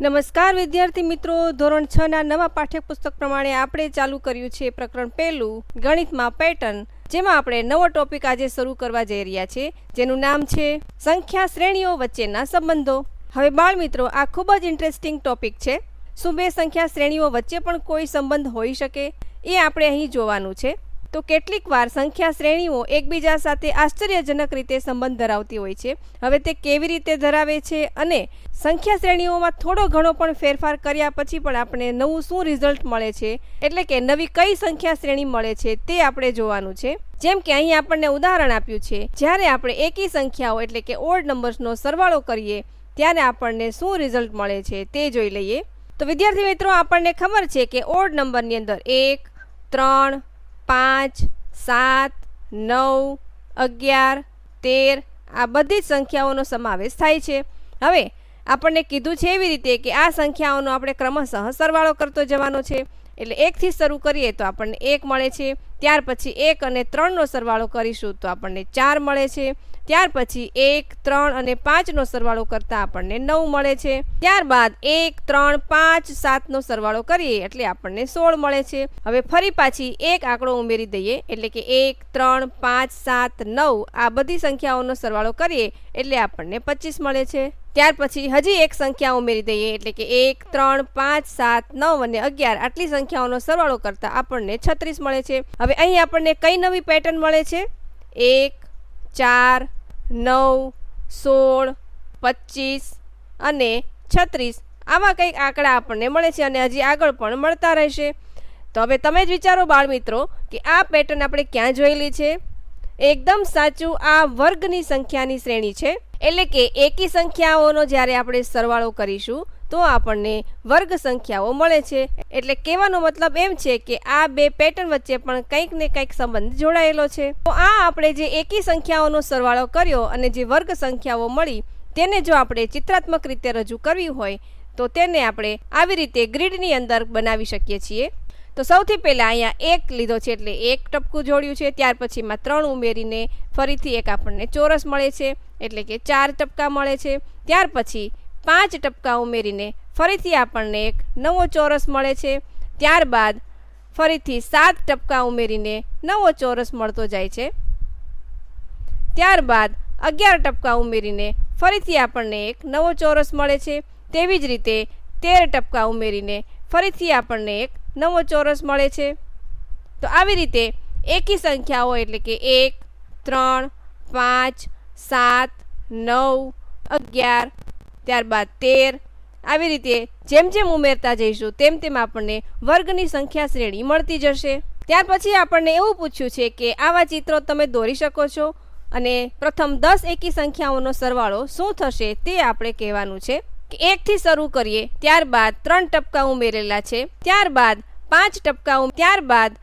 નમસ્કાર વિદ્યાર્થી મિત્રો, ધોરણ 6 ના નવા પાઠ્યપુસ્તક પ્રમાણે આપણે ચાલુ કર્યું છે પ્રકરણ પહેલું ગણિતમાં પેટર્ન, જેમાં આપણે નવો ટોપિક આજે શરૂ કરવા જઈ રહ્યા છીએ, જેનું નામ છે સંખ્યા શ્રેણીઓ વચ્ચેના સંબંધો. હવે બાળ મિત્રો, આ ખૂબ જ ઇન્ટરેસ્ટિંગ ટોપિક છે. શું બે સંખ્યા શ્રેણીઓ વચ્ચે પણ કોઈ સંબંધ હોઈ શકે, એ આપણે અહીં જોવાનું છે. તો કેટલીક વાર સંખ્યા શ્રેણીઓ એકબીજા સાથે આશ્ચર્યજનક રીતે સંબંધ ધરાવતી હોય છે. હવે તે કેવી રીતે ધરાવે છે અને સંખ્યા શ્રેણીઓમાં થોડો ઘણો પણ ફેરફાર કર્યા પછી પણ આપણે નવું શું રિઝલ્ટ મળે છે, એટલે કે નવી કઈ સંખ્યા શ્રેણી મળે છે, તે આપણે જોવાનું છે. જેમ કે અહીં આપણને ઉદાહરણ આપ્યું છે, જ્યારે આપણે એકી સંખ્યાઓ એટલે કે ઓડ નંબર્સનો સરવાળો કરીએ ત્યારે આપણને શું રિઝલ્ટ મળે છે તે જોઈ લઈએ. તો વિદ્યાર્થી મિત્રો, આપણને ખબર છે કે ઓડ નંબરની અંદર 1, 3, 5, 7, 9, 11, 13 આ બધી જ સંખ્યાઓનો સમાવેશ થાય છે. હવે આપણને કીધું છે એવી રીતે કે આ સંખ્યાઓનો આપણે ક્રમશઃ સરવાળો કરતો જવાનો છે. એટલે 1 થી શરૂ કરીએ તો આપણને 1 મળે છે. ત્યાર પછી 1 અને 3નો સરવાળો કરીશું તો આપણને 4 મળે છે. ત્યાર પછી 1, 3 અને 5નો સરવાળો કરતાં આપણને 9 મળે છે. ત્યારબાદ 1, 3, 5, 7નો સરવાળો કરીએ એટલે આપણને 16 મળે છે. હવે ફરી પાછી એક આંકડો ઉમેરી દઈએ, એટલે કે 1, 3, 5, 7, 9 આ બધી સંખ્યાઓનો સરવાળો કરીએ એટલે આપણને 25 મળે છે. ત્યાર પછી હજી એક સંખ્યા ઉમેરી દઈએ, એટલે કે 1, 3, 5, 7, 9 અને 11 આટલી સંખ્યાઓનો સરવાળો કરતાં આપણને 36 મળે છે. હવે અહીં આપણને કઈ નવી પેટર્ન મળે છે? 1, 4, 9, 16, 25 અને 36 આવા કંઈક આંકડા આપણને મળે છે અને હજી આગળ પણ મળતા રહેશે. તો હવે તમે જ વિચારો બાળ મિત્રો કે આ પેટર્ન આપણે ક્યાં જોયેલી છે? એકદમ સાચું, આ વર્ગની સંખ્યાની શ્રેણી છે. એટલે કે એકી સંખ્યાઓનો જ્યારે આપણે સરવાળો કરીશું તો આપણને વર્ગ સંખ્યાઓ મળે છે. એટલે કહેવાનો મતલબ એમ છે કે આ બે પેટર્ન વચ્ચે પણ કંઈક ને કંઈક સંબંધ જોડાયેલો છે. તો આ આપણે જે એકી સંખ્યાઓનો સરવાળો કર્યો અને જે વર્ગ સંખ્યાઓ મળી તેને જો આપણે ચિત્રાત્મક રીતે રજૂ કરવી હોય તો તેને આપણે આવી રીતે ગ્રીડની અંદર બનાવી શકીએ છીએ. તો સૌથી પહેલાં અહીંયા 1 લીધો છે એટલે 1 ટપકું જોડ્યું છે. ત્યાર પછીમાં 3 ઉમેરીને ફરીથી એક આપણને ચોરસ મળે છે, એટલે કે 4 ટપકા મળે છે. ત્યાર પછી 5 ટપકા ઉમેરીને ફરીથી આપણને એક નવો ચોરસ મળે છે. ત્યારબાદ ફરીથી 7 ટપકા ઉમેરીને નવો ચોરસ મળતો જાય છે. ત્યારબાદ 11 ટપકા ઉમેરીને ફરીથી આપણને એક નવો ચોરસ મળે છે. તેવી જ રીતે 13 ટપકા ઉમેરીને ફરીથી આપણને એક નવો ચોરસ મળે છે. તો આવી રીતે એકી સંખ્યાઓ એટલે કે 1, 3, 5, 7, 9, 11 ત્યારબાદ 13 આવી રીતે જેમ જેમ ઉમેરતા જઈશું તેમ તેમ આપણને વર્ગની સંખ્યા શ્રેણી મળતી જશે. ત્યાર પછી આપણને એવું પૂછ્યું છે કે આવા ચિત્રો તમે દોરી શકો છો અને પ્રથમ 10 એકી સંખ્યાઓનો સરવાળો શું થશે તે આપણે કહેવાનું છે. કે 1 થી શરૂ કરીએ, ત્યારબાદ 3 ટપકા ઉમેરેલા છે, ત્યારબાદ 5 ટપકા, ત્યારબાદ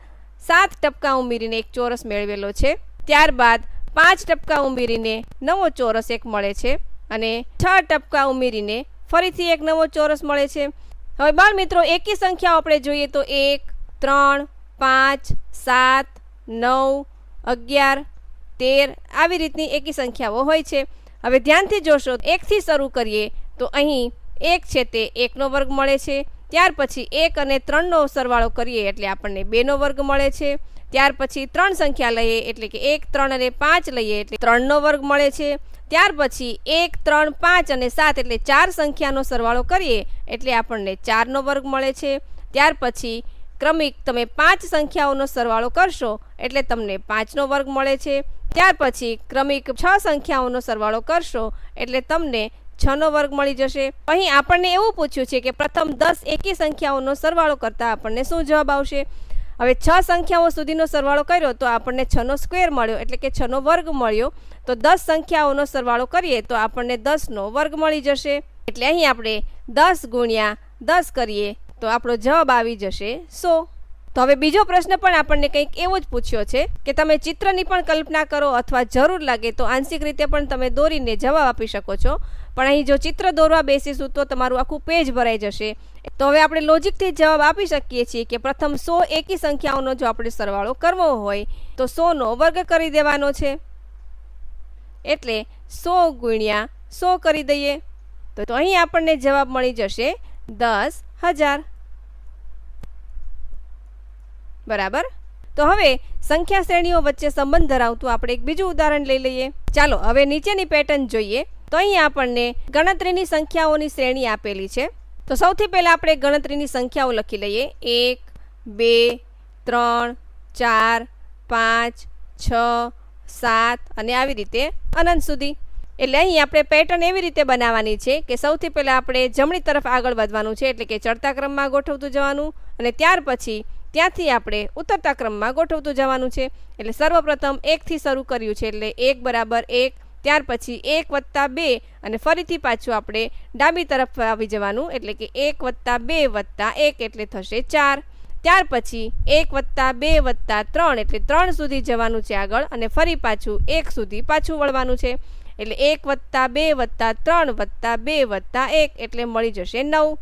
7 ટપકા ઉમેરીને એક ચોરસ મેળવેલો છે, ત્યારબાદ 5 ટપકા ઉમેરીને નવો ચોરસ એક મળે છે અને 6 ટપકા ઉમેરીને ફરીથી એક નવો ચોરસ મળે છે. હવે બાળ મિત્રો, એકી સંખ્યાઓ આપણે જોઈએ તો 1, 3, 5, 7, 9, 11, 13 આવી રીતની એકી સંખ્યાઓ હોય છે. હવે ધ્યાનથી જોશો, 1 થી શરૂ કરીએ તો અહીં 1 છે તે 1નો વર્ગ મળે છે. ત્યાર પછી 1 અને 3નો સરવાળો કરીએ એટલે આપણને 2નો વર્ગ મળે છે. ત્યાર પછી 3 સંખ્યા લઈએ એટલે કે 1, 3 અને 5 લઈએ એટલે 3નો વર્ગ મળે છે. ત્યાર પછી 1, 3, 5 અને 7 એટલે 4 સંખ્યાનો સરવાળો કરીએ એટલે આપણને 4નો વર્ગ મળે છે. ત્યાર પછી ક્રમિક તમે 5 સંખ્યાઓનો સરવાળો કરશો એટલે તમને 5નો વર્ગ મળે છે. ત્યાર પછી ક્રમિક 6 સંખ્યાઓનો સરવાળો કરશો એટલે તમને 6નો વર્ગ મળી જશે. અહીં આપણને એવું પૂછ્યું છે કે પ્રથમ 10 એકી સંખ્યાઓનો સરવાળો કરતાં આપણને શું જવાબ આવશે? હવે 6 સંખ્યાઓ સુધીનો સરવાળો કર્યો તો આપણને 6નો સ્ક્વેર મળ્યો, એટલે કે 6નો વર્ગ મળ્યો. તો 10 સંખ્યાઓનો સરવાળો કરીએ તો આપણને 10નો વર્ગ મળી જશે. એટલે અહીં આપણે 10 ગુણ્યા 10 કરીએ તો આપણો જવાબ આવી જશે 100. તો હવે બીજો પ્રશ્ન પણ આપણને કંઈક એવો જ પૂછ્યો છે કે તમે ચિત્રની પણ કલ્પના કરો અથવા જરૂર લાગે તો આંશિક રીતે પણ તમે દોરીને જવાબ આપી શકો છો. પણ અહીં જો ચિત્ર દોરવા બેસીશું તો તમારું આખું પેજ ભરાઈ જશે. તો હવે આપણે લોજિકથી જવાબ આપી શકીએ છીએ કે પ્રથમ 100 એકી સંખ્યાઓનો જો આપણે સરવાળો કરવો હોય તો 100નો વર્ગ કરી દેવાનો છે. એટલે 100 ગુણ્યા 100 કરી દઈએ. તો અહીં આપણને જવાબ મળી જશે 10,000. બરાબર. તો હવે સંખ્યા શ્રેણીઓ વચ્ચે સંબંધ ધરાવતું આપણે એક બીજું ઉદાહરણ લઈ લઈએ. ચાલો હવે નીચેની પેટર્ન જોઈએ. તો અહીં આપણને ગણતરીની સંખ્યાઓની શ્રેણી આપેલી છે. તો સૌથી પહેલાં આપણે ગણતરીની સંખ્યાઓ લખી લઈએ. 1, 2, 3, 4, 5, 6, 7 અને આવી રીતે અનંત સુધી. એટલે અહીં આપણે પેટર્ન એવી રીતે બનાવવાની છે કે સૌથી પહેલાં આપણે જમણી તરફ આગળ વધવાનું છે, એટલે કે ચડતા ક્રમમાં ગોઠવતું જવાનું, અને ત્યાર પછી ત્યાંથી આપણે ઉતરતા ક્રમમાં ગોઠવતું જવાનું છે. એટલે સર્વપ્રથમ 1થી શરૂ કર્યું છે, એટલે 1 બરાબર 1, ત્યાર પછી 1 વત્તા 2 અને ફરીથી પાછું આપણે ડાબી તરફ આવી જવાનું, એટલે કે 1 વત્તા 2 વત્તા 1 એટલે થશે 4. ત્યાર પછી 1 વત્તા 2 વત્તા 3 એટલે 3 સુધી જવાનું છે આગળ, અને ફરી પાછું 1 સુધી પાછું વળવાનું છે. એટલે 1 વત્તા 2 વત્તા 3 વત્તા 2 વત્તા 1 એટલે મળી જશે 9.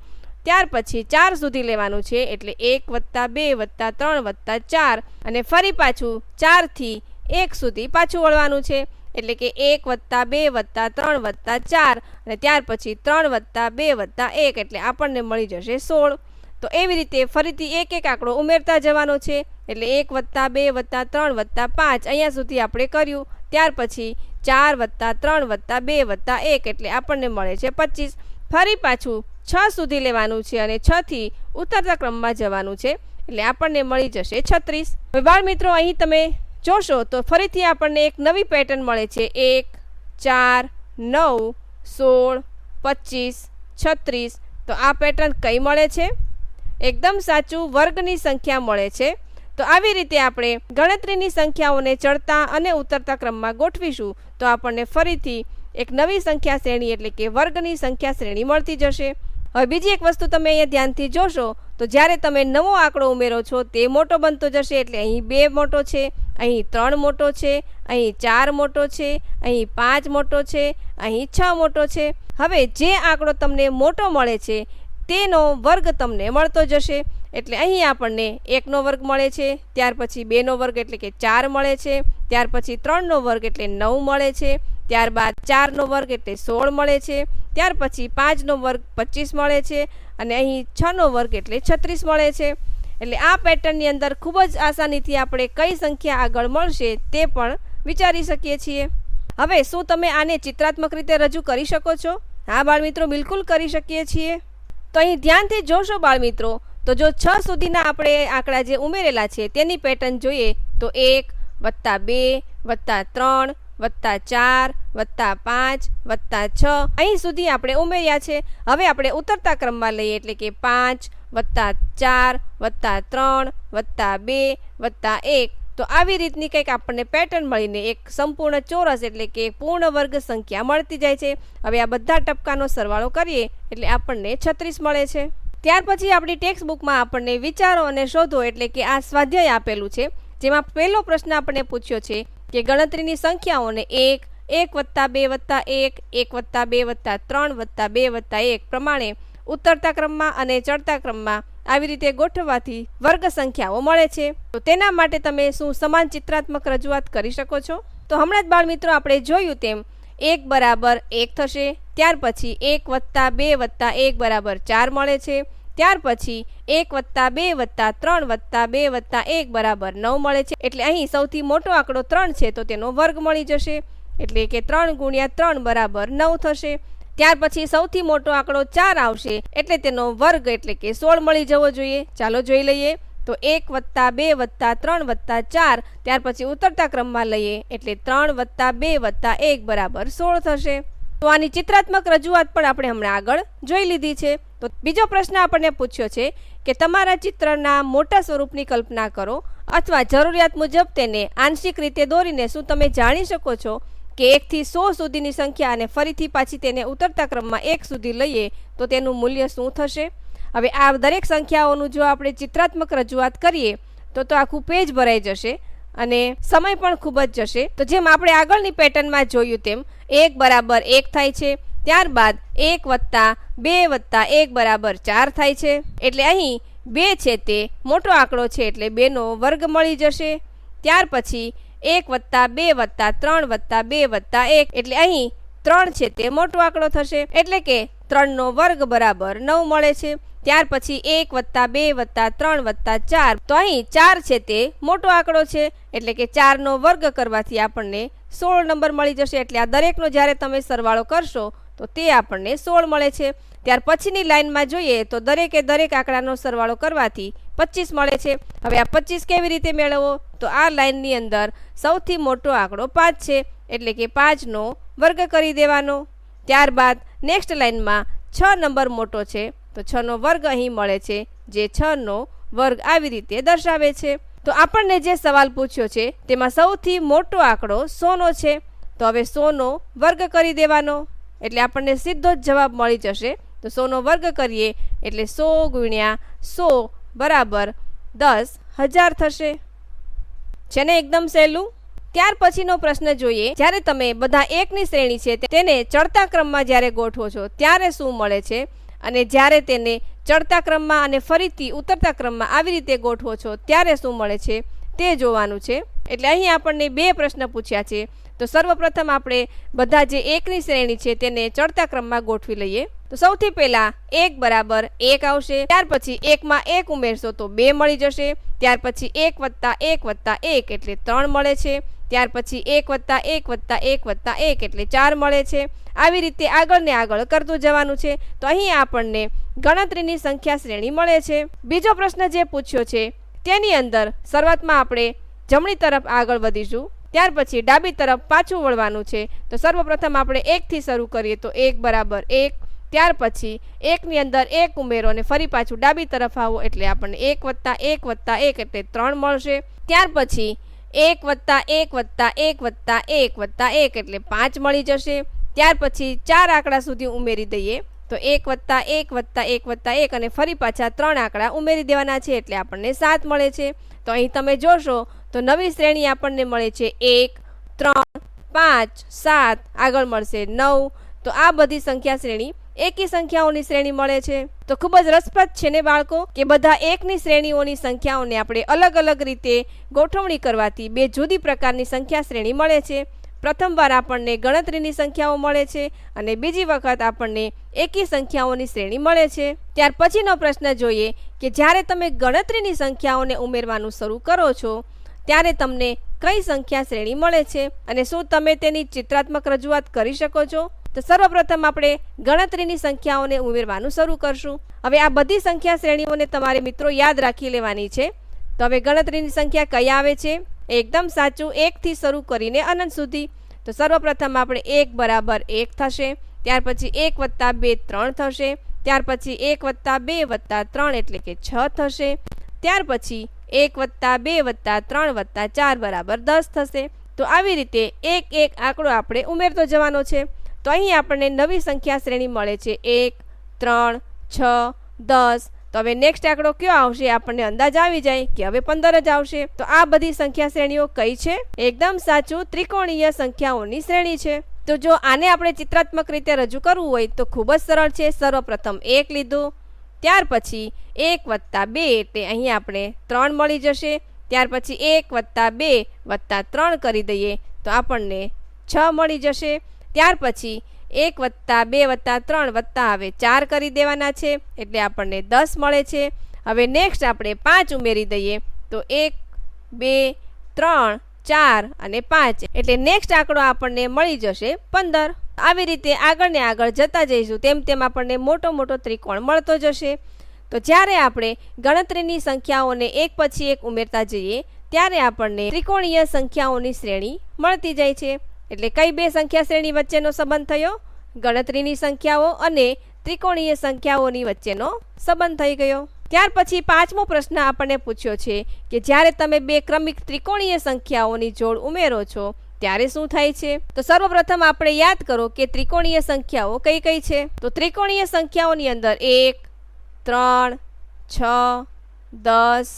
ત્યાર પછી 4 સુધી લેવાનું છે, એટલે 1 વત્તા 2 વત્તા 3 વત્તા 4 અને ફરી પાછું 4થી 1 સુધી પાછું વળવાનું છે. એટલે કે 1 વત્તા 2 વત્તા 3 વત્તા 4 અને ત્યાર પછી 3 વત્તા 2 વત્તા 1 એટલે આપણને મળી જશે 16. તો એવી રીતે ફરીથી એક એક આંકડો ઉમેરતા જવાનો છે. એટલે 1 વત્તા 2 વત્તા 3 વત્તા 5 અહીંયા સુધી આપણે કર્યું. ત્યાર પછી 4 વત્તા 3 વત્તા 2 વત્તા 1 એટલે આપણને મળે છે 25. ફરી પાછું 6 સુધી લેવાનું છે અને 6થી ઉતરતા ક્રમમાં જવાનું છે, એટલે આપણને મળી જશે 36. હવે બાળ મિત્રો અહીં તમે જોશો તો ફરીથી આપણને એક નવી પેટર્ન મળે છે. 1, 4, 9, 16, 25, 36. તો આ પેટર્ન કઈ મળે છે? એકદમ સાચું, વર્ગની સંખ્યા મળે છે. તો આવી રીતે આપણે ગણતરીની સંખ્યાઓને ચડતા અને ઉતરતા ક્રમમાં ગોઠવીશું તો આપણને ફરીથી એક નવી સંખ્યા શ્રેણી એટલે કે વર્ગની સંખ્યા શ્રેણી મળતી જશે. હવે બીજી એક વસ્તુ તમે અહીંયા ધ્યાનથી જોશો તો જ્યારે તમે નવો આંકડો ઉમેરો છો તે મોટો બનતો જશે. એટલે અહીં 2 મોટો છે, અહીં 3 મોટો છે, અહીં 4 મોટો છે, અહીં 5 મોટો છે, અહીં 6 મોટો છે. હવે જે આંકડો તમને મોટો મળે છે તેનો વર્ગ તમને મળતો જશે. એટલે અહીં આપણને 1નો વર્ગ મળે છે, ત્યાર પછી 2નો વર્ગ એટલે કે 4 મળે છે, ત્યાર પછી 3નો વર્ગ એટલે 9 મળે છે, ત્યારબાદ 4નો વર્ગ એટલે 16 મળે છે, ત્યાર પછી 5નો વર્ગ 25 મળે છે અને અહીં 6નો વર્ગ એટલે 36 મળે છે. એટલે આ પેટર્નની અંદર ખૂબ જ આસાનીથી આપણે કઈ સંખ્યા આગળ મળશે તે પણ વિચારી શકીએ છીએ. હવે શું તમે આને ચિત્રાત્મક રીતે રજૂ કરી શકો છો? હા બાળમિત્રો, બિલકુલ કરી શકીએ છીએ. તો અહીં ધ્યાનથી જોશો બાળમિત્રો તો જો 6 સુધીના આપણે આંકડા જે ઉમેરેલા છે તેની પેટર્ન જોઈએ તો 1 વત્તા 2 વત્તા 3 વત્તા 4 વત્તા 5 વત્તા 6 અહીં સુધી આપણે ઉમેર્યા છે. હવે આપણે ઉતરતા ક્રમમાં લઈએ એટલે કે 5 વત્તા 4 વત્તા 3 વત્તા 2 વત્તા 1. તો આવી રીતની કંઈક આપણને પેટર્ન મળીને એક સંપૂર્ણ ચોરસ એટલે કે પૂર્ણ વર્ગ સંખ્યા મળતી જાય છે. હવે આ બધા ટપકાનો સરવાળો કરીએ એટલે આપણને 36 મળે છે. ત્યાર પછી આપણી ટેક્સ્ટ બુકમાં આપણને વિચારો અને શોધો એટલે કે આ સ્વાધ્યાય આપેલું છે, જેમાં પહેલો પ્રશ્ન આપણને પૂછ્યો છે કે ગણતરીની સંખ્યાઓને 1, 1 વત્તા 2 વત્તા 1, 1 વત્તા 2 વત્તા 3 વત્તા 2 વત્તા 1 પ્રમાણે ઉતરતા ક્રમમાં અને ચડતા ક્રમમાં આવી રીતે ગોઠવવાથી વર્ગ સંખ્યાઓ મળે છે. તો તેના માટે તમે શું સમાન ચિત્રાત્મક રજૂઆત કરી શકો છો? તો હમણાં જ બાળમિત્રો આપણે જોયું તેમ 1 બરાબર 1 થશે, ત્યાર પછી 1 વત્તા 2 વત્તા 1 બરાબર 4 મળે છે, ત્યાર પછી 1 વત્તા 2 વત્તા 3 વત્તા 2 વત્તા 1 બરાબર 9 મળે છે. એટલે અહીં સૌથી મોટો આંકડો 3 છે તો તેનો વર્ગ મળી જશે, એટલે કે 3 ગુણ્યા 3 બરાબર 9 થશે. ત્યાર પછી સૌથી મોટો આંકડો 4 આવશે એટલે તેનો વર્ગ એટલે કે 16 મળી જવો જોઈએ. ચાલો જોઈ લઈએ. તો 1 વત્તા 2 વત્તા 3 વત્તા 4, ત્યાર પછી ઉતરતા ક્રમમાં લઈએ એટલે 3 વત્તા 2 વત્તા 1 બરાબર 16 થશે. તો આની ચિત્રાત્મક રજૂઆત પણ આપણે હમણાં આગળ જોઈ લીધી છે. તો બીજો પ્રશ્ન આપણને પૂછ્યો છે કે તમારા ચિત્રના મોટા સ્વરૂપની કલ્પના કરો અથવા જરૂરિયાત મુજબ તેને આંશિક રીતે દોરીને શું તમે જાણી શકો છો કે 1 થી 100 સુધીની સંખ્યા અને ફરીથી પાછી તેને ઉતરતા ક્રમમાં 1 સુધી લઈએ તો તેનું મૂલ્ય શું થશે? હવે આ દરેક સંખ્યાઓનું જો આપણે ચિત્રાત્મક રજૂઆત કરીએ તો આખું પેજ ભરાઈ જશે અને સમય પણ ખૂબ જ જશે. તો જેમ આપણે આગળની પેટર્નમાં જોયું તેમ 1 બરાબર 1 થાય છે, ત્યારબાદ 1 વત્તા 2 વત્તા 1 બરાબર 4 થાય છે. એટલે અહીં 2 છે તે મોટો આંકડો છે એટલે 2નો વર્ગ મળી જશે. ત્યાર પછી 1 વત્તા 2 વત્તા 3 વત્તા 2 વત્તા 1 એટલે અહીં 3 છે તે મોટો આંકડો થશે, એટલે કે 3નો વર્ગ બરાબર 9 મળે છે. ત્યાર પછી 1 + 2 + 3 + 4, તો અહીં 4 છે તે મોટો આંકડો છે, એટલે કે 4નો વર્ગ કરવાથી આપણને 16 નંબર મળી જશે. એટલે આ દરેકનો જ્યારે તમે સરવાળો કરશો તો તે આપણને 16 મળે છે. ત્યાર પછીની લાઈનમાં જોઈએ તો દરેકે દરેક આંકડાનો સરવાળો કરવાથી 25 મળે છે. હવે આ 25 કેવી રીતે મેળવવો? તો આ લાઈનની અંદર સૌથી મોટો આંકડો 5 છે, એટલે કે 5નો વર્ગ કરી દેવાનો. ત્યારબાદ નેક્સ્ટ લાઈનમાં 6 નંબર મોટો છે, તો 6નો વર્ગ અહીં મળે છે, જે 6નો વર્ગ આવી રીતે દર્શાવે છે. તો આપણને જે સવાલ પૂછ્યો છે તેમાં સૌથી મોટો આંકડો 100નો છે, તો હવે 100નો વર્ગ કરી દેવાનો, એટલે આપણને સીધો જ જવાબ મળી જશે. તો 100નો વર્ગ કરીએ એટલે 100 × 100 બરાબર 10,000 થશે. છે ને એકદમ સહેલું. ત્યાર પછીનો પ્રશ્ન જોઈએ. જ્યારે તમે બધા એકની શ્રેણી છે તેને ચડતા ક્રમમાં જ્યારે ગોઠવો છો ત્યારે શું મળે છે, અને જ્યારે તેને ચડતા ક્રમમાં અને ફરીથી ઉતરતા ક્રમમાં આવી રીતે ગોઠવો છો ત્યારે શું મળે છે તે જોવાનું છે. એટલે અહીં આપણને 2 પ્રશ્ન પૂછ્યા છે. તો સર્વપ્રથમ આપણે બધા જે એકની શ્રેણી છે તેને ચડતા ક્રમમાં ગોઠવી લઈએ. તો સૌથી પહેલા 1 બરાબર 1 આવશે. ત્યાર પછી 1 માં 1 ઉમેરશો તો 2 મળી જશે. ત્યાર પછી 1 + 1 + 1 એટલે 3 મળે છે. ત્યાર પછી 1 + 1 + 1 + 1 એટલે 4 મળે છે. આવી રીતે આગળ ને આગળ કરતું જવાનું છે. તો અહીં આપણને ગણતરીની સંખ્યા શ્રેણી મળે છે. બીજો પ્રશ્ન જે પૂછ્યો છે તેની અંદર શરૂઆતમાં આપણે જમણી તરફ આગળ વધીશું, ત્યાર પછી ડાબી તરફ પાછું વળવાનું છે. તો સર્વપ્રથમ આપણે 1 થી શરૂ કરીએ તો 1 બરાબર 1. ત્યાર પછી 1 ની અંદર 1 ઉમેરો અને ફરી પાછું ડાબી તરફ આવો એટલે આપણને 1 + 1 + 1 એટલે 3 મળશે. ત્યાર પછી 1 + 1 + 1 + 1 + 1 એટલે 5 મળી જશે. ત્યાર પછી 4 આંકડા સુધી ઉમેરી દઈએ તો 1 + 1 + 1 + 1 અને ફરી પાછા 3 આંકડા ઉમેરી દેવાના છે, એટલે આપણને 7 મળે છે. તો અહીં તમે જોશો તો નવી શ્રેણી આપણને મળે છે 1, 3, 5, 7, આગળ મળશે 9. તો આ બધી સંખ્યા શ્રેણી એકી સંખ્યાઓની શ્રેણી મળે છે. તો ખૂબ જ રસપ્રદ છે ને બાળકો, કે બધા એકની શ્રેણીઓની સંખ્યાઓને આપણે અલગ અલગ રીતે ગોઠવણી કરવાથી 2 જુદી પ્રકારની સંખ્યા શ્રેણી મળે છે. પ્રથમવાર આપણને ગણતરીની સંખ્યાઓ મળે છે અને બીજી વખત આપણને એકી સંખ્યાઓની શ્રેણી મળે છે. ત્યાર પછીનો પ્રશ્ન જોઈએ કે જ્યારે તમે ગણતરીની સંખ્યાઓને ઉમેરવાનું શરૂ કરો છો ત્યારે તમને કઈ સંખ્યા શ્રેણી મળે છે અને શું તમે તેની ચિત્રાત્મક રજૂઆત કરી શકો છો? તો સર્વપ્રથમ આપણે ગણતરીની સંખ્યાઓને ઉમેરવાનું શરૂ કરશું. હવે આ બધી સંખ્યા શ્રેણીઓને તમારે મિત્રો યાદ રાખી લેવાની છે. તો હવે ગણતરીની સંખ્યા કઈ આવે છે? એકદમ સાચું, 1 થી શરૂ કરીને અનંત સુધી. તો સર્વપ્રથમ આપણે 1 બરાબર 1 થશે. ત્યાર પછી 1 + 2 3 થશે. ત્યાર પછી 1 + 2 + 3 એટલે કે 6 થશે. ત્યાર પછી 1 + 2 + 3 + 4 બરાબર 10 થશે. તો આવી રીતે એક એક આંકડો આપણે ઉમેરતો જવાનો છે. તો અહીં આપણને નવી સંખ્યા શ્રેણી મળે છે 1, 3, 6, 10. તો હવે નેક્સ્ટ આંકડો કયો આવશે આપણને અંદાજ આવી જાય કે હવે 15 જ આવશે. તો આ બધી સંખ્યા શ્રેણીઓ કઈ છે? એકદમ સાચું, ત્રિકોણીય સંખ્યાઓની શ્રેણી છે. તો જો આને આપણે ચિત્રાત્મક રીતે રજૂ કરવું હોય તો ખૂબ જ સરળ છે. સર્વપ્રથમ 1 લીધું, ત્યાર પછી 1 + 2 એટલે અહીં આપણે 3 મળી જશે. ત્યાર પછી 1 + 2 + 3 કરી દઈએ તો આપણને 6 મળી જશે. ત્યાર પછી 1 + 2 + 3 વત્તા હવે 4 કરી દેવાના છે એટલે આપણને 10 મળે છે. હવે નેક્સ્ટ આપણે 5 ઉમેરી દઈએ તો 1, 2, 3, 4 અને 5 એટલે નેક્સ્ટ આંકડો આપણને મળી જશે 15. આવી રીતે આગળ ને આગળ જતા જઈશું તેમ તેમ આપણને મોટો મોટો ત્રિકોણ મળતો જશે. તો જ્યારે આપણે ગણતરીની સંખ્યાઓને એક પછી એક ઉમેરતા જઈએ ત્યારે આપણને ત્રિકોણીય સંખ્યાઓની શ્રેણી મળતી જાય છે. એટલે કઈ 2 સંખ્યા શ્રેણી વચ્ચેનો સંબંધ થયો? ગણતરીની સંખ્યાઓ અને ત્રિકોણીય સંખ્યાઓની વચ્ચેનો સંબંધ થઈ ગયો. ત્યાર પછી 5મો પ્રશ્ન આપણને પૂછ્યો છે કે જ્યારે તમે 2 ક્રમિક ત્રિકોણીય સંખ્યાઓની જોડ ઉમેરો છો ત્યારે શું થાય છે? તો સર્વપ્રથમ આપણે યાદ કરો કે ત્રિકોણીય સંખ્યાઓ કઈ કઈ છે. તો ત્રિકોણીય સંખ્યાઓની અંદર 1, 3, 6, 10,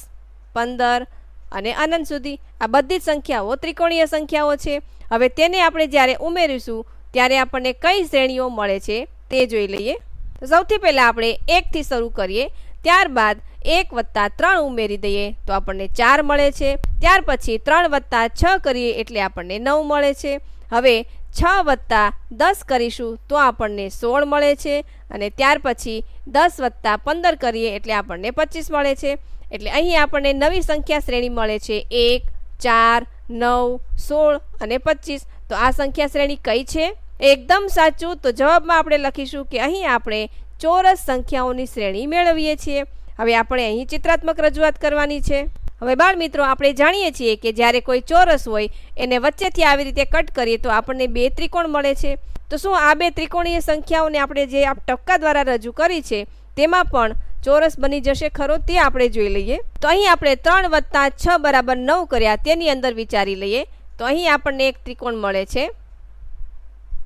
15 અને અનંત સુધી આ બધી જ સંખ્યાઓ ત્રિકોણીય સંખ્યાઓ છે. હવે તેને આપણે જ્યારે ઉમેરીશું ત્યારે આપણને કઈ શ્રેણીઓ મળે છે તે જોઈ લઈએ. તો સૌથી પહેલાં આપણે 1 થી શરૂ કરીએ, ત્યારબાદ 1 + 3 ઉમેરી દઈએ તો આપણને 4 મળે છે. ત્યાર પછી 3 + 6 કરીએ એટલે આપણને 9 મળે છે. હવે 6 + 10 કરીશું તો આપણને 16 મળે છે અને ત્યાર પછી 10 વત્તા 15 કરીએ એટલે આપણને 25 મળે છે. એટલે અહીં આપણને નવી સંખ્યા શ્રેણી મળે છે 1, 4, 9, 16 અને 25. તો આ સંખ્યા શ્રેણી કઈ છે? એકદમ સાચું. તો જવાબમાં આપણે લખીશું કે અહીં આપણે ચોરસ સંખ્યાઓની શ્રેણી મેળવીએ છીએ. હવે આપણે અહીં ચિત્રાત્મક રજૂઆત કરવાની છે. હવે બાળ મિત્રો, આપણે જાણીએ છીએ કે જ્યારે કોઈ ચોરસ હોય એને વચ્ચેથી આવી રીતે કટ કરીએ તો આપણને 2 ત્રિકોણ મળે છે. તો શું આ 2 ત્રિકોણીય સંખ્યાઓને આપણે જે ટપકા દ્વારા રજૂ કરી છે તેમાં પણ ચોરસ બની જશે ખરો? તે આપણે જોઈ લઈએ. તો અહીં આપણે 3 વત્તા 6 બરાબર 9 કર્યા તેની અંદર વિચારી લઈએ તો અહીં આપણને એક ત્રિકોણ મળે છે.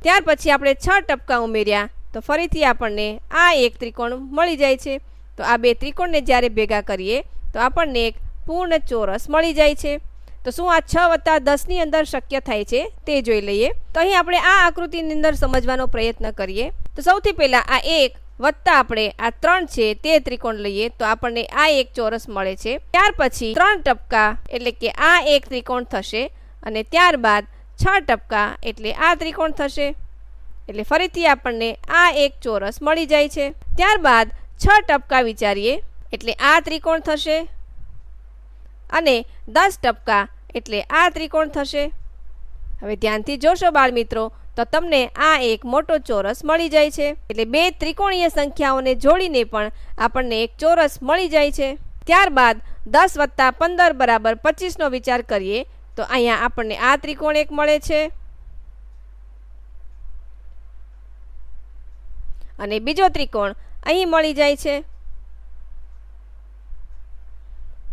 ત્યાર પછી આપણે 6 ટપકા ઉમેર્યા તો ફરીથી આપણને આ એક ત્રિકોણ મળી જાય છે. તો આ 2 ત્રિકોણને જ્યારે ભેગા કરીએ તો આપણને એક પૂર્ણ ચોરસ મળી જાય છે. તો શું આ 6 વત્તા 10ની અંદર શક્ય થાય છે તે જોઈ લઈએ. તો અહીં આપણે આ આકૃતિની અંદર સમજવાનો પ્રયત્ન કરીએ. તો સૌથી પહેલાં આ 1 વત્તા આપણે આ 3 છે તે ત્રિકોણ લઈએ તો આપણને આ એક ચોરસ મળે છે. ત્યાર પછી 3 ટપકા એટલે કે આ એક ત્રિકોણ થશે અને ત્યારબાદ 6 ટપકા એટલે આ ત્રિકોણ થશે. એટલે ફરીથી આપણને આ એક ચોરસ મળી જાય છે. ત્યારબાદ 6 ટપકા વિચારીએ એટલે આ ત્રિકોણ થશે અને 10 ટપકા એટલે આ ત્રિકોણ થશે. હવે ધ્યાનથી જોશો બાળ મિત્રો તો તમને આ એક મોટો ચોરસ મળી જાય છે. એટલે 2 ત્રિકોણીય સંખ્યાઓને જોડીને પણ આપણને એક ચોરસ મળી જાય છે. ત્યારબાદ 10 વત્તા 15 બરાબર 25નો વિચાર કરીએ તો અહીંયા આપણને આ ત્રિકોણ એક મળે છે અને બીજો ત્રિકોણ અહીં મળી જાય છે.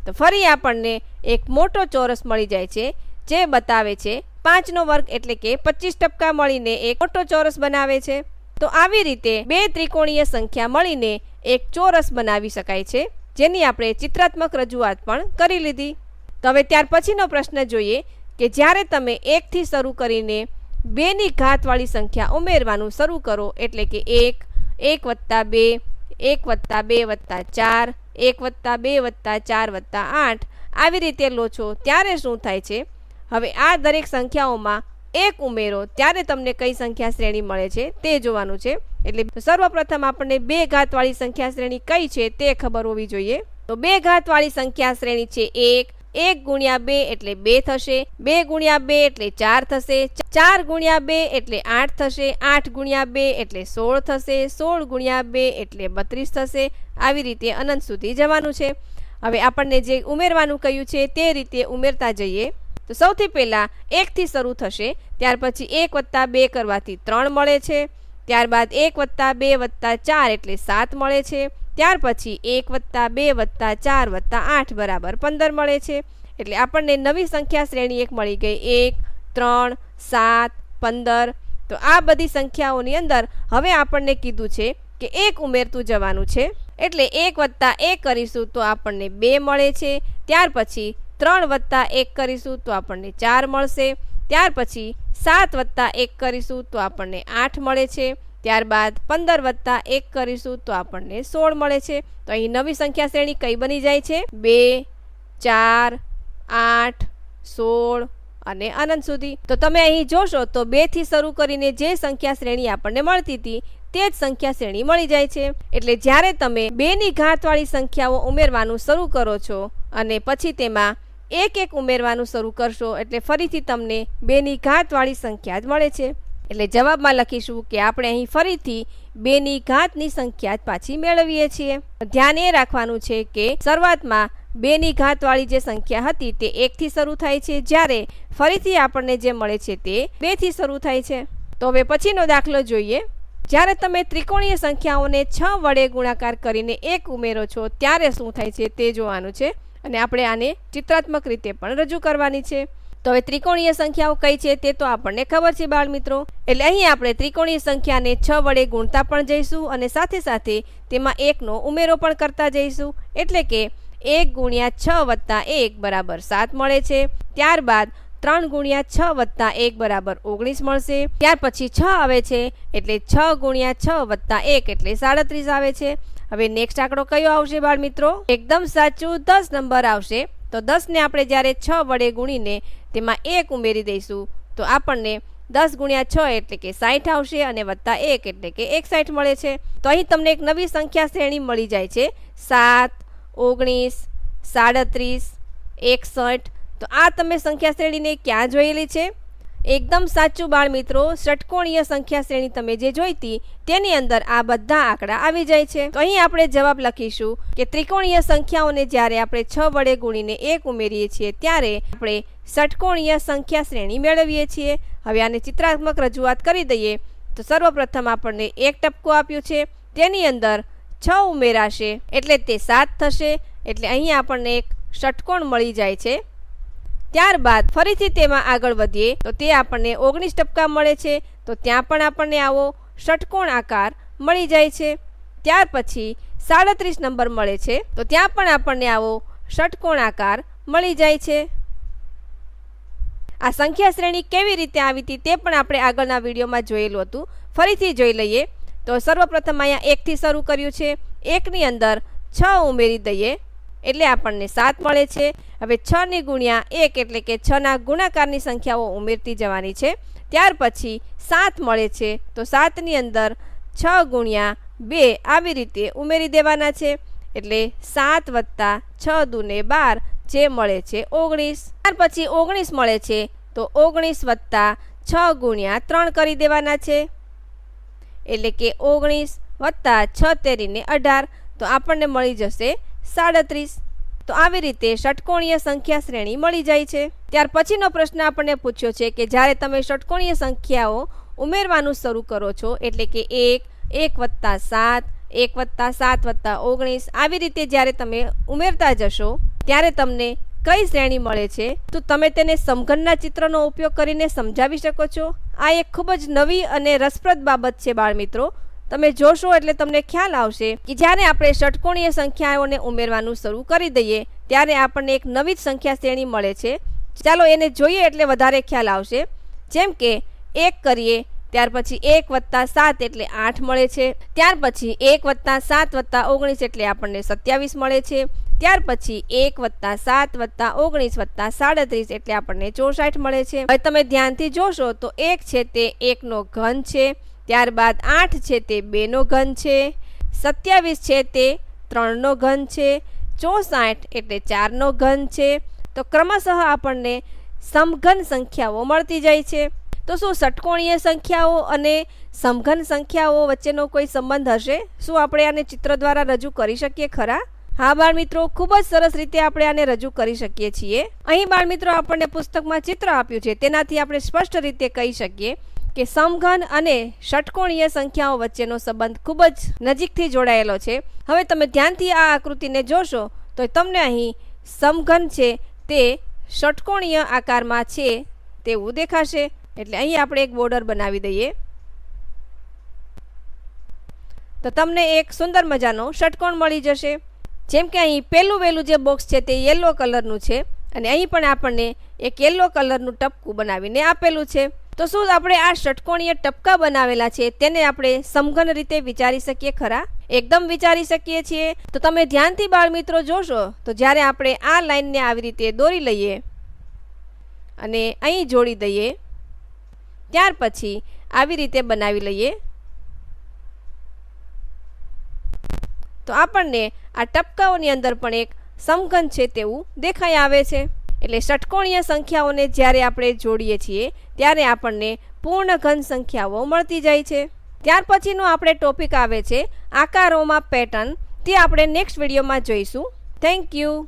તો ફરી આપણને એક મોટો ચોરસ મળી જાય છે જે બતાવે છે 5નો વર્ગ એટલે કે 25 ટપકા મળીને એક મોટો ચોરસ બનાવે છે. તો આવી રીતે 2 ત્રિકોણીય સંખ્યા મળીને એક ચોરસ બનાવી શકાય છે જેની આપણે ચિત્રાત્મક રજૂઆત પણ કરી લીધી. તો હવે ત્યાર પછીનો પ્રશ્ન જોઈએ કે જ્યારે તમે 1થી શરૂ કરીને 2ની ઘાતવાળી સંખ્યા ઉમેરવાનું શરૂ કરો એટલે કે 1, 1 વત્તા 2, 1 વત્તા 2 વત્તા 4, 1 વત્તા 2 વત્તા 4 વત્તા 8 આવી રીતે લો છો ત્યારે શું થાય છે? હવે આ દરેક સંખ્યાઓમાં 1 ઉમેરો ત્યારે તમને કઈ સંખ્યા શ્રેણી મળે છે તે જોવાનું છે. એટલે સર્વપ્રથમ આપણને 2 ઘાતવાળી સંખ્યા શ્રેણી કઈ છે તે ખબર હોવી જોઈએ. તો 2 ઘાતવાળી સંખ્યા શ્રેણી છે 1, 1 ગુણ્યા 2 એટલે 2 થશે, 2 ગુણ્યા 2 એટલે 4 થશે, 4 ગુણ્યા 2 એટલે 8 થશે, 8 ગુણ્યા 2 એટલે 16 થશે, 16 ગુણ્યા 2 એટલે 32 થશે. આવી રીતે અનંત સુધી જવાનું છે. હવે આપણને જે ઉમેરવાનું કહ્યું છે તે રીતે ઉમેરતા જઈએ. તો સૌથી પહેલાં 1થી શરૂ થશે, ત્યાર પછી 1 વત્તા 2 કરવાથી 3 મળે છે. ત્યારબાદ 1 વત્તા 2 વત્તા 4 એટલે 7 મળે છે. ત્યાર પછી 1 વત્તા 2 વત્તા 4 વત્તા 8 બરાબર 15 મળે છે. એટલે આપણને નવી સંખ્યા શ્રેણી એક મળી ગઈ 1, 3, 7, 15. તો આ બધી સંખ્યાઓની અંદર હવે આપણને કીધું છે કે 1 ઉમેરતું જવાનું છે. એટલે 1 વત્તા 1 કરીશું તો આપણને 2 મળે છે. ત્યાર પછી 3 વત્તા 1 કરીશું તો આપણને 4 મળશે. ત્યાર પછી 7 વત્તા 1 કરીશું તો આપણને 8 મળે છે. ત્યારબાદ 15 વત્તા 1 કરીશું તો આપણને 16 મળે છે. તો અહીં નવી સંખ્યા શ્રેણી કઈ બની જાય છે? 2, 4, 8, 16 અને અનંત સુધી. તો તમે અહીં જોશો તો 2થી શરૂ કરીને જે સંખ્યા શ્રેણી આપણને મળતી હતી તે જ સંખ્યા શ્રેણી મળી જાય છે. એટલે જ્યારે તમે 2ની ઘાતવાળી સંખ્યાઓ ઉમેરવાનું શરૂ કરો છો અને પછી તેમાં 1 ઉમેરવાનું શરૂ કરશો એટલે ફરીથી તમને 2ની ઘાતવાળી સંખ્યા જ મળે છે. એટલે જવાબમાં લખીશું કે આપણે અહીં ફરીથી 2ની ઘાતની સંખ્યા જ પાછી મેળવીએ છીએ. ધ્યાન એ રાખવાનું છે કે શરૂઆતમાં 2ની ઘાતવાળી જે સંખ્યા હતી તે 1થી શરૂ થાય છે, જ્યારે ફરીથી આપણને જે મળે છે તે 2થી શરૂ થાય છે. તો હવે પછીનો દાખલો જોઈએ. જ્યારે તમે ત્રિકોણીય સંખ્યાઓને 6 વડે ગુણાકાર કરીને 1 ઉમેરો છો ત્યારે શું થાય છે તે જોવાનું છે અને આપણે આને ચિત્રાત્મક રીતે પણ રજૂ કરવાની છે. તો હવે ત્રિકોણીય સંખ્યાઓ કઈ છે તે તો આપણને ખબર છે બાળ મિત્રો. એટલે અહીં આપણે ત્રિકોણીય સંખ્યાને 6 વડે ગુણતા પણ જઈશું અને સાથે સાથે તેમાં 1નો ઉમેરો પણ કરતા જઈશું. એટલે કે 1 ગુણ્યા 6 વત્તા 1 બરાબર 7 મળે છે. ત્યારબાદ 3 ગુણ્યા 6 વત્તા 1 બરાબર 19 મળશે. ત્યાર પછી 6 આવે છે એટલે 6 ગુણ્યા 6 વત્તા 1 એટલે 37 આવે છે. હવે નેક્સ્ટ આંકડો કયો આવશે બાળ મિત્રો? એકદમ સાચું, 10 નંબર આવશે. તો 10ને આપણે જ્યારે 6 વડે ગુણીને તેમાં 1 ઉમેરી દઈશું તો આપણને 10 ગુણ્યા 6 એટલે કે 60 આવશે અને વત્તા 1 એટલે કે 61 મળે છે. તો અહીં તમને એક નવી સંખ્યા શ્રેણી મળી જાય છે 7, 19, 37, 61. તો આ તમે સંખ્યા શ્રેણીને ક્યાં જોયેલી છે? એકદમ સાચું બાળ મિત્રો, ષટકોણીય સંખ્યા શ્રેણી તમે જે જોઈતી તેની અંદર આ બધા આંકડા આવી જાય છે. તો અહીં આપણે જવાબ લખીશું કે ત્રિકોણીય સંખ્યાઓને જ્યારે આપણે 6 વડે ગુણીને 1 ઉમેરીએ છીએ ત્યારે આપણે ષટકોણીય સંખ્યા શ્રેણી મેળવીએ છીએ. હવે આને ચિત્રાત્મક રજૂઆત કરી દઈએ તો સર્વપ્રથમ આપણને એક ટપકું આપ્યું છે, તેની અંદર 6 ઉમેરાશે એટલે તે 7 થશે. એટલે અહીં આપણને એક ષટકોણ મળી જાય છે. ત્યારબાદ ફરીથી તેમાં આગળ વધીએ તો તે આપણને 19 ટપકા મળે છે. તો ત્યાં પણ આપણને આવો ષટકોણ આકાર મળી જાય છે. ત્યાર પછી 37 નંબર મળે છે તો ત્યાં પણ આપણને આવો ષટકોણ આકાર મળી જાય છે. આ સંખ્યા શ્રેણી કેવી રીતે આવી હતી તે પણ આપણે આગળના વિડીયોમાં જોયેલું હતું. ફરીથી જોઈ લઈએ તો સર્વપ્રથમ અહીંયા 1 થી શરૂ કર્યું છે. 1 ની અંદર 6 ઉમેરી દઈએ એટલે આપણને 7 મળે છે. હવે 6 ની ગુણ્યા 1 એટલે કે 6 ના ગુણાકારની સંખ્યાઓ ઉમેરતી જવાની છે. ત્યાર પછી 7 મળે છે તો 7 ની અંદર 6 ગુણ્યા 2 આવી રીતે ઉમેરી દેવાના છે. એટલે 7 વત્તા 6 દૂને 12 જે મળે છે 19. ત્યાર પછી 19 મળે છે તો 19 વત્તા 6 ગુણ્યા 3 કરી દેવાના છે. એટલે કે 19 વત્તા 6 તેરીને 18 તો આપણને મળી જશે 37. તો આવી રીતે ષટકોણીય સંખ્યા શ્રેણી મળી જાય છે. ત્યાર પછીનો પ્રશ્ન આપણને પૂછ્યો છે કે જ્યારે તમે ષટકોણીય સંખ્યાઓ ઉમેરવાનું શરૂ કરો છો એટલે કે 1, 1 વત્તા 7, 1 વત્તા 7 વત્તા 19 આવી રીતે જ્યારે તમે ઉમેરતા જશો ત્યારે તમને કઈ શ્રેણી મળે છે? તો તમે તેને સમઘનના ચિત્રનો ઉપયોગ કરીને સમજાવી શકો છો. આ એક ખૂબ જ નવી અને રસપ્રદ બાબત છે બાળ મિત્રો. તમે જોશો એટલે તમને ખ્યાલ આવશે કે જ્યારે આપણે ષટકોણીય સંખ્યાઓને ઉમેરવાનું શરૂ કરી દઈએ ત્યારે આપણને એક નવી જ સંખ્યા શ્રેણી મળે છે. ચાલો એને જોઈએ એટલે વધારે ખ્યાલ આવશે. જેમ કે 1 કરીએ ત્યાર પછી 1 વત્તા 7 એટલે 8 મળે છે. ત્યાર પછી 1 વત્તા 7 વત્તા 19 એટલે આપણને 27 મળે છે. ત્યાર પછી 1 વત્તા 7 વત્તા 19 વત્તા 37 એટલે આપણને 64 મળે છે. હવે તમે ધ્યાનથી જોશો તો 1 છે તે 1 નો ઘન છે. ત્યારબાદ 8 છે તે 2 નો ઘન છે. 27 છે તે 3 નો ઘન છે. 64 એટલે 4 નો ઘન છે. તો ક્રમશઃ આપણને સમઘન સંખ્યાઓ મળતી જાય છે. તો શું ષટકોણીય સંખ્યાઓ અને સમઘન સંખ્યાઓ વચ્ચેનો કોઈ સંબંધ હશે? શું આપણે આને ચિત્ર દ્વારા રજૂ કરી શકીએ ખરા? હા બાળ મિત્રો, ખૂબ જ સરસ રીતે આપણે આને રજૂ કરી શકીએ છીએ. અહીં બાળ મિત્રો આપણને પુસ્તકમાં ચિત્ર આપ્યું છે તેનાથી આપણે સ્પષ્ટ રીતે કહી શકીએ કે સમઘન અને ષટકોણીય સંખ્યાઓ વચ્ચેનો સંબંધ ખૂબ જ નજીકથી જોડાયેલો છે. હવે તમે ધ્યાનથી આ આકૃતિને જોશો તો તમને અહીં સમઘન છે તે ષટકોણીય આકારમાં છે તેવું દેખાશે. એટલે અહીં આપણે એક બોર્ડર બનાવી દઈએ તો તમને એક સુંદર મજાનો ષટકોણ મળી જશે. જેમ કે અહીં પહેલું વહેલું જે બોક્સ છે તે યલો કલરનું છે અને અહીં પણ આપણને એક યલો કલરનું ટપકું બનાવીને આપેલું છે. તો શું આપણે આ ષટકોણીય ટપકા બનાવેલા છે તેને આપણે સમઘન રીતે વિચારી શકીએ ખરા? એકદમ વિચારી શકીએ છીએ. તો તમે ધ્યાનથી બાળ મિત્રો જોશો તો જ્યારે આપણે આ લાઈનને આવી રીતે દોરી લઈએ અને અહીં જોડી દઈએ ત્યાર પછી આવી રીતે બનાવી લઈએ તો આપણને આ ટપકાઓની અંદર પણ એક સમઘન છે તેવું દેખાઈ આવે છે. એટલે ષટકોણીય સંખ્યાઓને જ્યારે આપણે જોડીએ છીએ ત્યારે આપણને પૂર્ણ ઘન સંખ્યાઓ મળતી જાય છે. ત્યાર પછીનો આપણે ટોપિક આવે છે આકારોમાં પેટર્ન. તે આપણે નેક્સ્ટ વિડીયોમાં જોઈશું. Thank you.